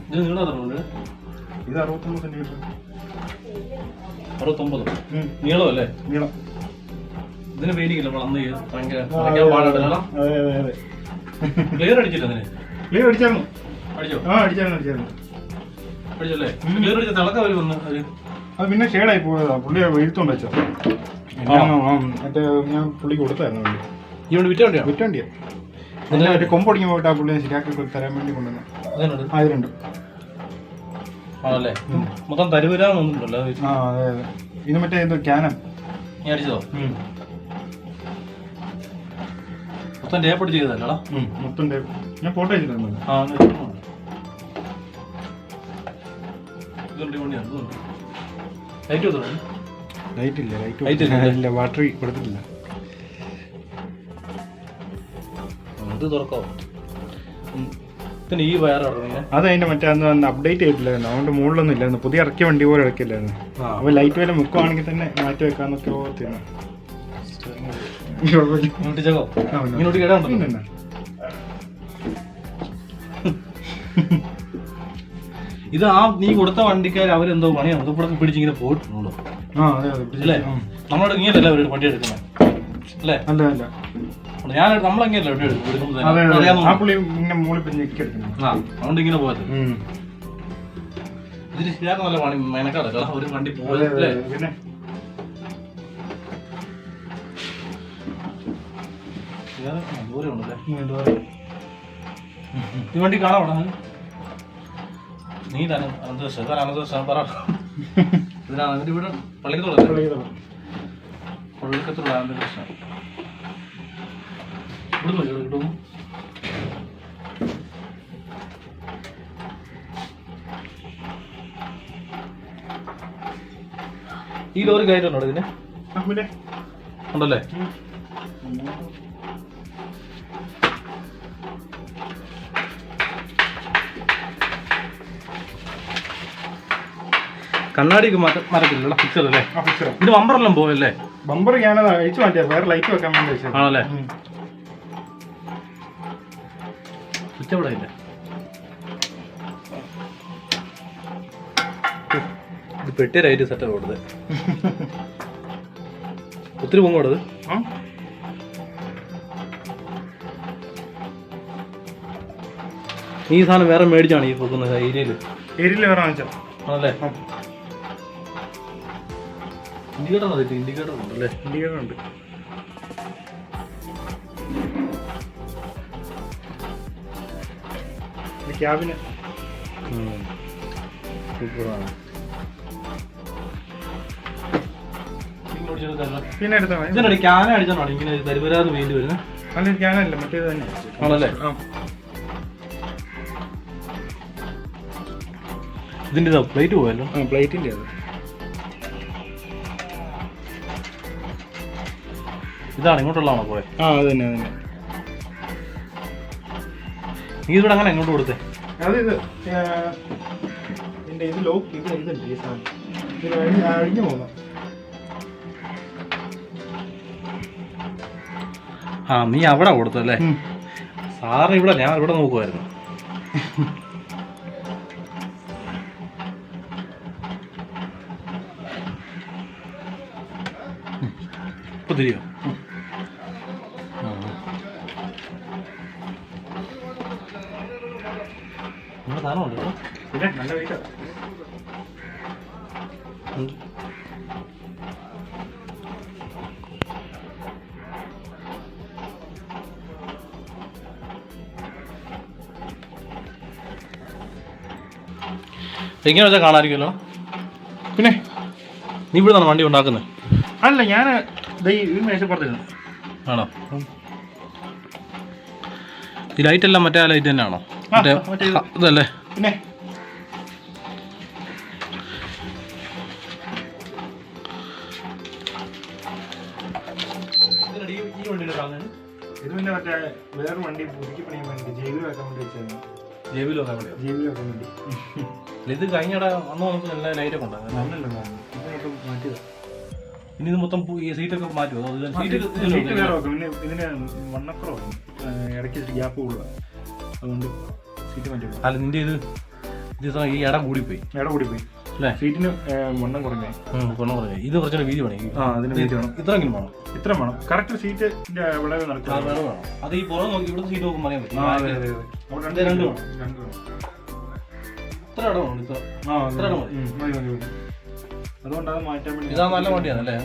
ഇത് നീളം ഇത് 69 സെന്റിമീറ്റർ. 69 നീളം അല്ലേ? നീളം. ഇതിന് പേടിക്കില്ല വളർന്ന് ഭയങ്കര പാടാണ്. ക്ലിയർ അടിച്ചില്ല അതിന്? ക്ലിയർ അടിച്ചായിരുന്നു. അടിച്ചോ? ആ അടിച്ചായിരുന്നു. അടിച്ചല്ലേ? ക്ലിയർ അടിച്ച തിളക്കം വരും ഒന്ന്. അത് പിന്നെ ഷെയ്ഡായി പോയതാ. പുള്ളി എഴുത്തോണ്ട് വെച്ചോ. മറ്റേ ഞാൻ പുള്ളിക്ക് കൊടുത്തായിരുന്നു. ഈ വണ്ടി വിറ്റ വണ്ടിയാണ്? വിറ്റ വണ്ടിയാണ്. അതിന് മറ്റേ കൊമ്പൊടിക്ക് പോയിട്ട് ആ പുള്ളിയെ ശരിയാക്കി തരാൻ വേണ്ടി കൊണ്ടുവന്നു. അതിലുണ്ട്. ആണല്ലേ? മൊത്തം തരുവരാന്നൊന്നുമില്ലല്ലോ. ആ അതെ അതെ. ഇത് മറ്റേ ഇത് ക്യാനം. നീ അടിച്ചതോ? മൊത്തം ടേപ്പ് ചെയ്തല്ലോ? മൊത്തം ടേപ്പ്. ഞാൻ ഫോട്ടോ അയച്ചിട്ടുണ്ട്. ആ ലൈറ്റ് ഇല്ല. ബാറ്ററി കൊടുത്തിട്ടില്ല. ഇത് തുറക്കോ? പിന്നെ ഈ വയർ അത് അതിന്റെ മറ്റേ അന്ന് അപ്ഡേറ്റ് ചെയ്തിട്ടില്ലായിരുന്നു. അതുകൊണ്ട് മുകളിലൊന്നും ഇല്ലായിരുന്നു. പുതിയ ഇറക്കിയ വണ്ടി പോലെ ഇറക്കില്ലായിരുന്നു. അപ്പൊ ലൈറ്റ് വല്ല മുക്കുവാണെങ്കിൽ തന്നെ മാറ്റി വെക്കാന്നൊക്കെ ഓർത്തിരുന്നു. ഇത് ആ നീ കൊടുത്ത വണ്ടിക്കാർ അവരെന്തോ പണിയാണ് ഇവിടെ പിടിച്ചിങ്ങനെ പോയിട്ടുണ്ടോ? അല്ലേ? നമ്മളോട് ഇങ്ങനെയല്ല അവരോട് വണ്ടി എടുക്കുന്നത് അല്ലേ? അല്ല അല്ല, ഞാൻ നമ്മളെങ്ങനെയല്ല വണ്ടി എടുക്കുന്നത്. അതുകൊണ്ട് ഇങ്ങനെ പോയത്. ഇതിന് ശരിയാക്കാൻ നല്ല പണി മെനക്കാടല്ല ഒരു വണ്ടി പോയല്ലേ? പിന്നെ ഈ വണ്ടി കാണാം. നീ തന്നെ അനന്തരം പറ. ഇതിനാണ് അതിന്റെ വീട് പള്ളിക്കത്തോളം. പള്ളിക്കത്തുള്ള അനന്തകൃഷ്ണൻ ഇവിടുന്ന് കിട്ടും. ഈ ലോറി കയറ്റുണ്ടോ ഇതിന്? ഉണ്ടല്ലേ? കണ്ണാടിക്ക് മരത്തില്ല ഫിക്സർ അല്ലേ? ഇത് ബമ്പറെല്ലാം പോയല്ലേ? ബമ്പർ ഞാനത് അഴിച്ചു മാറ്റിയാ വേറെ ലൈറ്റ് വെക്കാൻ വേണ്ടി വെച്ചത്. ആണല്ലേ? സ്വിച്ച് അവിടെ ഇല്ല. ഇത് പെട്ടി ലൈറ്റ് സെറ്റ് കൊടുത്തത് ഒത്തിരി പൊങ്ങ് കൊടുത്തത്. ഈ സാധനം വേറെ മേടിച്ചാണ് ഈ പൊക്കുന്നത് ഏരിയയിൽ വേറെ വാങ്ങിച്ചോ? ആണല്ലേ? ഇൻഡിക്കേറ്റർ ഉണ്ടല്ലേ? ഇൻഡിക്കേറ്റർ ഉണ്ട്. ക്യാബിന് സൂപ്പറാണ്. പിന്നെ എടുത്താൽ ക്യാന അടിച്ചാണോ ഇങ്ങനെ തരുവരാന്ന് വേണ്ടി വരുന്നത്? അല്ല ക്യാനല്ല, മറ്റേത് തന്നെ ആണല്ലേ? ഇതിൻ്റെ പ്ലേറ്റ് പോയല്ലോ. പ്ലേറ്റിൻ്റെ അത്. ഇതാണ് ഇങ്ങോട്ടുള്ളതാണോ പോയത്? അത് തന്നെ അത് തന്നെ. നീ ഇവിടെ അങ്ങനെ എങ്ങോട്ട് കൊടുത്തേ? അത് ഇത് എൻ്റെ ഇത് ലോക്ക് ഇതുണ്ട് ഈ സാധനം. ഇത് അഴിഞ്ഞു പോകുന്നു. ആ നീ അവിടെ കൊടുത്തല്ലേ? സാറിന് ഇവിടെ ഞാൻ ഇവിടെ നോക്കുമായിരുന്നു. ഇപ്പൊ തിരിയോ? നമ്മുടെ സാധനമുണ്ട്. പിന്നെ നല്ല വെയിറ്റ്. എങ്ങനെ വെച്ചാൽ കാണാമായിരിക്കുമല്ലോ. പിന്നെ നീ ഇവിടെ നിന്നാണ് വണ്ടി ഉണ്ടാക്കുന്നത്? അല്ല, ഞാൻ ഈ മേശപ്പുറത്തിരുന്നു. ആണോ? ഈ ലൈറ്റ് എല്ലാം മറ്റേ ലൈറ്റ് തന്നെയാണോ? ഇതല്ലേ? പിന്നെ ഇത് പിന്നെ മറ്റേ വേറൊരു വണ്ടി പുതുക്കി പണിയാൻ വേണ്ടി ജൈവിൽ വെക്കാൻ വേണ്ടി വെച്ചായിരുന്നു. ജൈവിൽ വെക്കാൻ വേണ്ടി. ഇത് കഴിഞ്ഞിടെ അന്ന് നമുക്ക് നല്ല ലൈറ്റൊക്കെ ഉണ്ടാകും. മാറ്റിയത്. ഇനി ഇത് മൊത്തം ഈ സീറ്റൊക്കെ മാറ്റുമോ? ഇതിന് വണ്ണപ്പുറം ഇടയ്ക്ക് ഗ്യാപ്പ് കൂടുതൽ, അതുകൊണ്ട് സീറ്റ് മാറ്റി. അല്ല നിന്റെ ഇത് ഇത് ഈ ഇടം കൂടിപ്പോയി അല്ലേ? സീറ്റിന് വണ്ണം കുറഞ്ഞു. ഇത് കുറച്ചുകൂടെ വീതി വേണം. അതിന് വീതി വേണം. ഇത്രയെങ്കിലും വേണം. ഇത്ര വേണം. കറക്റ്റ് സീറ്റിന്റെ വിളവ് നടക്കും. അത് ഈ പുറം നോക്കി ഇവിടുത്തെ സീറ്റ് നോക്കുമ്പോൾ പറയാൻ പറ്റും. രണ്ട് വേണം. ഇത്ര ഇടം വേണം. ഇത്ര ഇടം മതി. അതുകൊണ്ട് അത് മാറ്റാൻ വേണ്ടി. ഇതാ നല്ല വണ്ടിയാണ് അല്ലേ?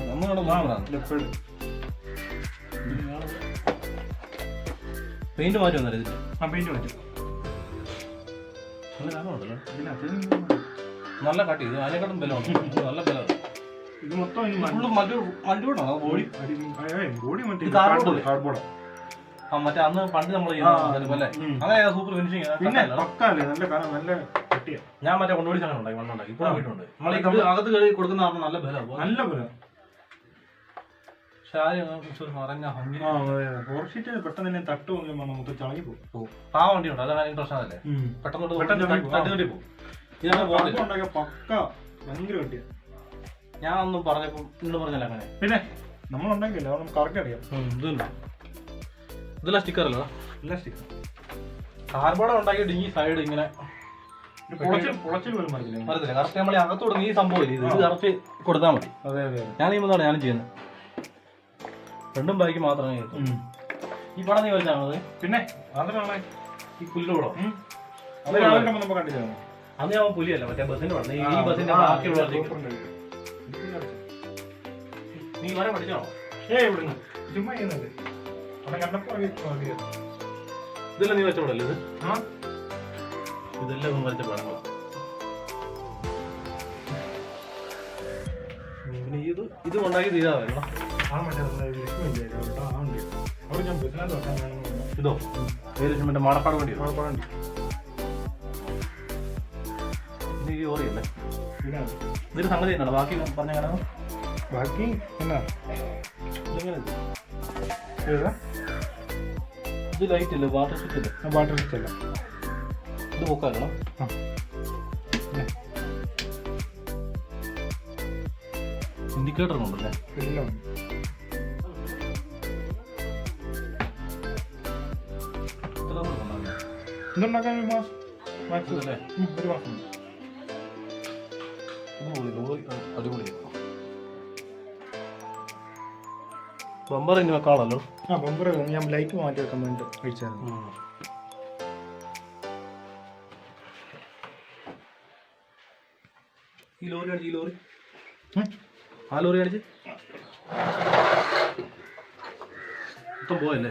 പെയിന്റ് മാറ്റി വന്നല്ലേ ഇതിന്? പെയിന്റ് മാറ്റും. നല്ല ലാഭമുണ്ടല്ലോ. നല്ല കട്ടി. ഇത് അതിനെക്കാട്ടും ബലമാണ്. നല്ല ബലമാണ്. ഇത് മൊത്തം മൾട്ടിവുഡാണോ? ബോഡി മറ്റേ കാർഡ്ബോർഡ്. മറ്റേ അന്ന് പണ്ട് നമ്മൾ അല്ലേ? അങ്ങനെ സൂപ്പർ ഫിനിഷിങ്. നല്ല കട്ടിയാ. ഞാൻ മറ്റേ കൊണ്ടുപോയി സാധനം ഉണ്ടായി മണ്ണുണ്ടായി. ഇപ്പോൾ വീട്ടുണ്ട്. നമ്മൾ അകത്ത് കയറി കൊടുക്കുന്ന നല്ല ബലമാണ്. നല്ല ബലം. പെട്ടെന്ന് തന്നെ തട്ട് മൊത്തം ചളങ്ങി പോകും. ആ വണ്ടി ഉണ്ട്. അതാണ് പ്രശ്നമല്ലേ? പെട്ടെന്ന് പോകും. പക്ക ഭയങ്കര കട്ടിയാ. ഞാൻ ഒന്നും പറഞ്ഞപ്പോ നിങ്ങൾ പറഞ്ഞല്ലേ അങ്ങനെ? പിന്നെ നമ്മളുണ്ടാക്കില്ല, നമുക്ക് കറക്റ്റ് അറിയാം. ഇതെല്ലാം സ്റ്റിക്കർ അല്ലോ? എല്ലാം സ്റ്റിക്കർ. കാർബോർഡ് ഉണ്ടാക്കിയിട്ട് ഈ സൈഡ് ഇങ്ങനെ മരത്തില്ല. കറക്റ്റ് നമ്മൾ അകത്ത് കൊടുക്കുന്ന ഈ സംഭവം ഇത് കറക്റ്റ് കൊടുത്താൽ മതി. ഞാൻ ഈ മൂന്നാണ് ഞാനും ചെയ്യുന്നത്. രണ്ടും ബൈക്ക് മാത്രമേ കിട്ടും. ഈ പടം നീ വലിച്ചാണത്? പിന്നെ അതിനാണ് ഈ പുല്ലുകൂടോ? കണ്ടില്ല. അന്ന് ഞാൻ പുലിയല്ല, മറ്റേ ബസ്സിന്റെ പടം. ഈ ബസ്സിന്റെ ബാക്കിയുള്ള നീ വരെ പഠിച്ചാണോ? ഇവിടുന്ന് ചുമ്മാ ചെയ്യുന്നത് അവിടെ കണ്ടപ്പോ. ഇതെല്ലാം നീ വെച്ചോടല്ലേ? ഇത് ഇതെല്ലാം വരച്ച പടങ്ങളാണ്. പിന്നെ ഇത് ഉണ്ടാക്കി തീരാമല്ലോ. ഇതോ മറ്റേ മാടപ്പാട് വണ്ടി. ഇത് ഈ ഓറിയല്ലേ? ഇതൊരു സംഗതി തന്നെയാണ്. ബാക്കി പറഞ്ഞ ബാക്കി എന്നാ ഇത് ലൈറ്റ് ഇല്ല, വാട്ടർ സ്വിച്ച് ഇല്ല. വാട്ടർ സ്വിച്ച് അല്ല, ഇത് പൊക്കാക്കണം. ഇൻഡിക്കേറ്റർ ഉണ്ടല്ലേ? എല്ലാം ഇതുണ്ടാക്കാൻ ഒരു മാസം അടിപൊളി. ബമ്പർ ഇനി വെക്കാണല്ലോ. ബമ്പർ ഞാൻ ലൈറ്റ് മാറ്റി വെക്കാൻ വേണ്ടി കഴിച്ചായിരുന്നു. ഈ ലോറി അടിച്ച്, ഈ ലോറി ആ ലോറി അടിച്ച് മൊത്തം പോയല്ലേ?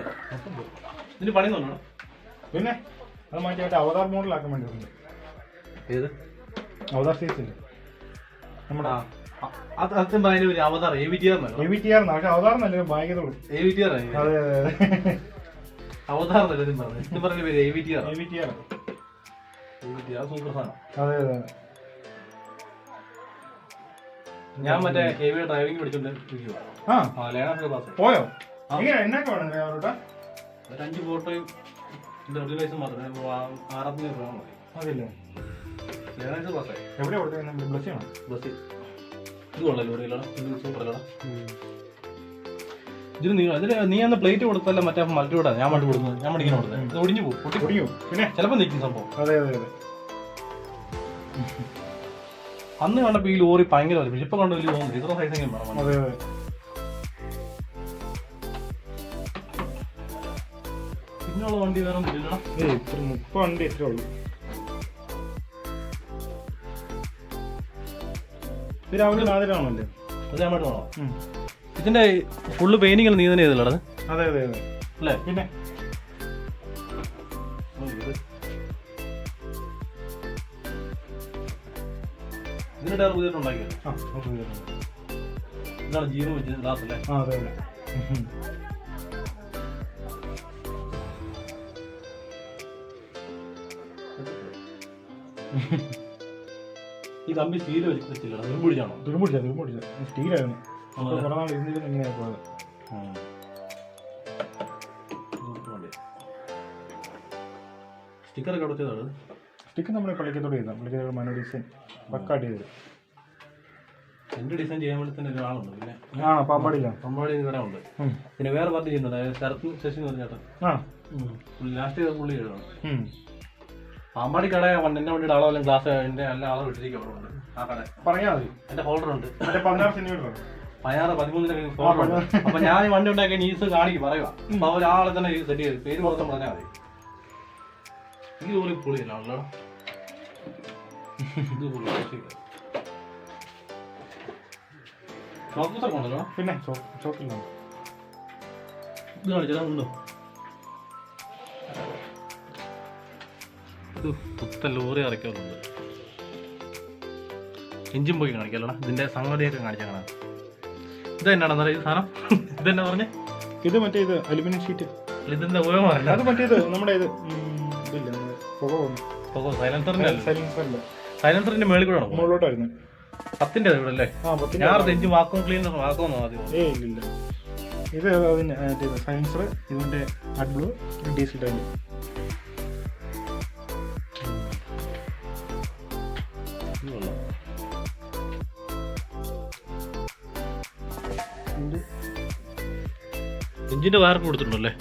ഇതിന് പണി തോന്നണം. പിന്നെ അത് മാറ്റി അവതാർ മോഡലാക്കാൻ വേണ്ടി. ഏത് അവതാർ സീസില്ലേ നമ്മുടെ? അവതാർ അവതാർ നല്ലൊരു ഭയങ്കര അവതാർ പറഞ്ഞ പേര് സൂപ്പർ സാധനം. അതെ അതെ. ഞാൻ മറ്റേ ഹെവി ഡ്രൈവിംഗ് പഠിച്ചോണ്ട് പോയോ? എന്നൊക്കെ വേണം? 5 ഫോട്ടോയും ലൈസൻസ് മാത്രമേ 6,000 രൂപ മതി. അതല്ലേ? ലേണേഴ്സ് പാസ്സായി. എവിടെയാ കൊടുത്തത്? ബസ്സിനാണോ? ബസ്സിൽ. ഇത് കൊള്ളല്ലോ, ലോറിയിലാണ്. ഇത് സൂപ്പറല്ലടാ. ഇതിന് നീ അന്ന് പ്ലേറ്റ് കൊടുത്തല്ല, മറ്റേ മൾട്ടിവിടാ ഞാൻ വണ്ടി കൊടുക്കുന്നത്. ഞാൻ പഠിക്കാൻ കൊടുത്തത്. ഇത് ഒടിഞ്ഞു പോകും. പിന്നെ ചിലപ്പോൾ നിൽക്കും സംഭവം. അതെ അതെ അതെ. അന്ന് കണ്ടപ്പോൾ ഈ ലോറി ഭയങ്കര വലിപ്പം. ഇപ്പൊ കണ്ട വലിയ തോന്നുന്നില്ല. ഇത്ര സൈസ് എങ്കിലും വേണം. അതെ അതെ. പിന്നെയുള്ള വണ്ടി വേറെ ഒന്നുമില്ല. 30 വണ്ടി എത്ര ഉള്ളൂ. രാവിലെ 4:00 അത് ഞാൻ വേണ്ടി വേണോ? ഇതിന്റെ ഫുള്ള് പെയിന്റിംഗ് നീ തന്നെ ചെയ്തല്ലോ? അതെ അതെ അതെ അല്ലേ? പിന്നെ ഇതിന്റെ ടയർ പുതിയതായിട്ടുണ്ടാക്കിയത്. ഇതാണ് ജീറോ വെച്ച് ഗ്ലാസ് അല്ലേ? അതെ അതെ. ഈ കമ്പി സ്റ്റീൽ വെച്ചില്ല, തുരുമ്പിടിച്ചാണോ? തുരുമ്പിടിച്ച സ്റ്റീലായിരുന്നു. കുറെ നാൾ ഇരുന്നിട്ട് എങ്ങനെയാ പോയത്? സ്റ്റിക്കറൊക്കെ അവിടെ ചെയ്താണ്. സ്റ്റിക്കർ നമ്മുടെ പള്ളിക്കത്തോട് ചെയ്താൽ പള്ളിക്കത്തോട് മനോ ഡിസൈൻ പക്കാട്ട് ചെയ്ത്. എൻ്റെ ഡിസൈൻ ചെയ്യാൻ വേണ്ടി തന്നെ ഒരാളുണ്ട്. പിന്നെ പമ്പാടി ഇവിടെ ഉണ്ട്. പിന്നെ വേറെ പാർട്ടി ചെയ്യുന്നുണ്ട്, ശരത് ശശി എന്ന് പറഞ്ഞ ചേട്ടൻ. ലാസ്റ്റ് പുള്ളി എഴുതണം. പാമ്പാടി കട എന്റെ വണ്ടിയുടെ അളവെല്ലാം ഗ്ലാസ് എന്റെ എല്ലാ അളവ് ഇട്ടിരിക്കുന്നുണ്ട് ആ കട പറഞ്ഞാൽ മതി. എന്റെ ഹോൾഡർ ഉണ്ട് 16 സെന്റിമീറ്റർ 16-13 ഹോൾഡർ ഉണ്ട്. അപ്പൊ ഞാൻ ഈ വണ്ടി ഉണ്ടാക്കിയ നീസ് കാണിക്കും പറയുക. അപ്പൊ ഒരാളെ തന്നെ സെറ്റ് ചെയ്ത് പേര് പുറത്തും പറഞ്ഞാൽ മതി. ഇത് ഒരു പൊളിയല്ലോ ഇത് ഷോക്ക് ഉണ്ടല്ലോ. പിന്നെ ഷോക്കില്ല. ഇത് കാണിച്ചാൽ ഉണ്ടോ? ഇത് പുത്ത ലോറി ഇറക്കാറുണ്ട്. എഞ്ചിൻ പോയി കാണിക്കാലോടാ. ഇതിന്റെ സംഗതിയൊക്കെ കാണിച്ചാൽ കാണാം. ഇത് എന്നാണെന്ന് അറിയാം ഈ സാധനം. ഇതെന്നാ പറഞ്ഞേ? ഇത് മറ്റേ ഇത് അലുമിനിയം ഷീറ്റ്. ഇതിന്റെ ഉപയോഗം അറിയില്ല. അത് മറ്റേത് നമ്മുടെ ഇത് ഇതില്ല പുക സൈലൻസറിന്റെ മേളിൽ കൂടെ മുകളിലോട്ടായിരുന്നു. 10ന്റെ ഇവിടെ അല്ലേ? ഞാൻ എഞ്ചിൻ വാക്വം ക്ലീനർ വാക്കുമെന്നോ ആദ്യം. ഇല്ല ഇത് അതിന് സൈലൻസർ, ഇതിന്റെ അഡ്ബ്ലൂ, ഡീസൽ ടാങ്ക്. എഞ്ചിന്റെ വയർ കൊടുത്തിട്ടുണ്ടല്ലേ?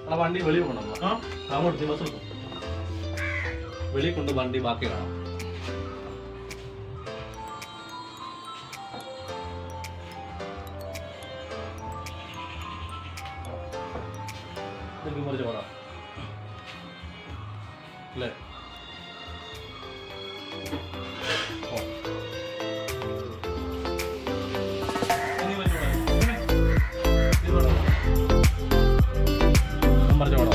എല്ലാം വണ്ടി വെളിയിൽ കൊണ്ടുവന്നു. അങ്ങോട്ട് ബസ് എടുക്കും. വെളിയിൽ കൊണ്ട് വണ്ടി ബാക്കി കാണാം. മറിച്ച് പോടാ അല്ലേ? മറിച്ച് പോടാ.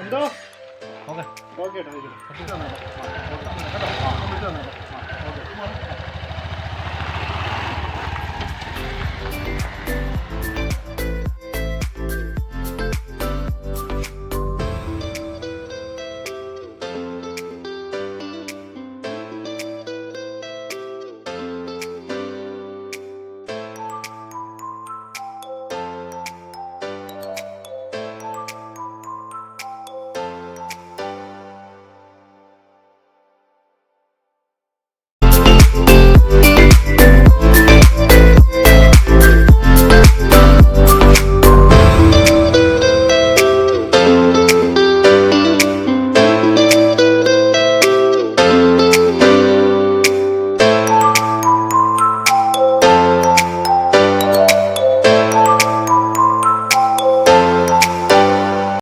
എന്തോ ഓക്കെ ഓക്കെ ഓക്കെ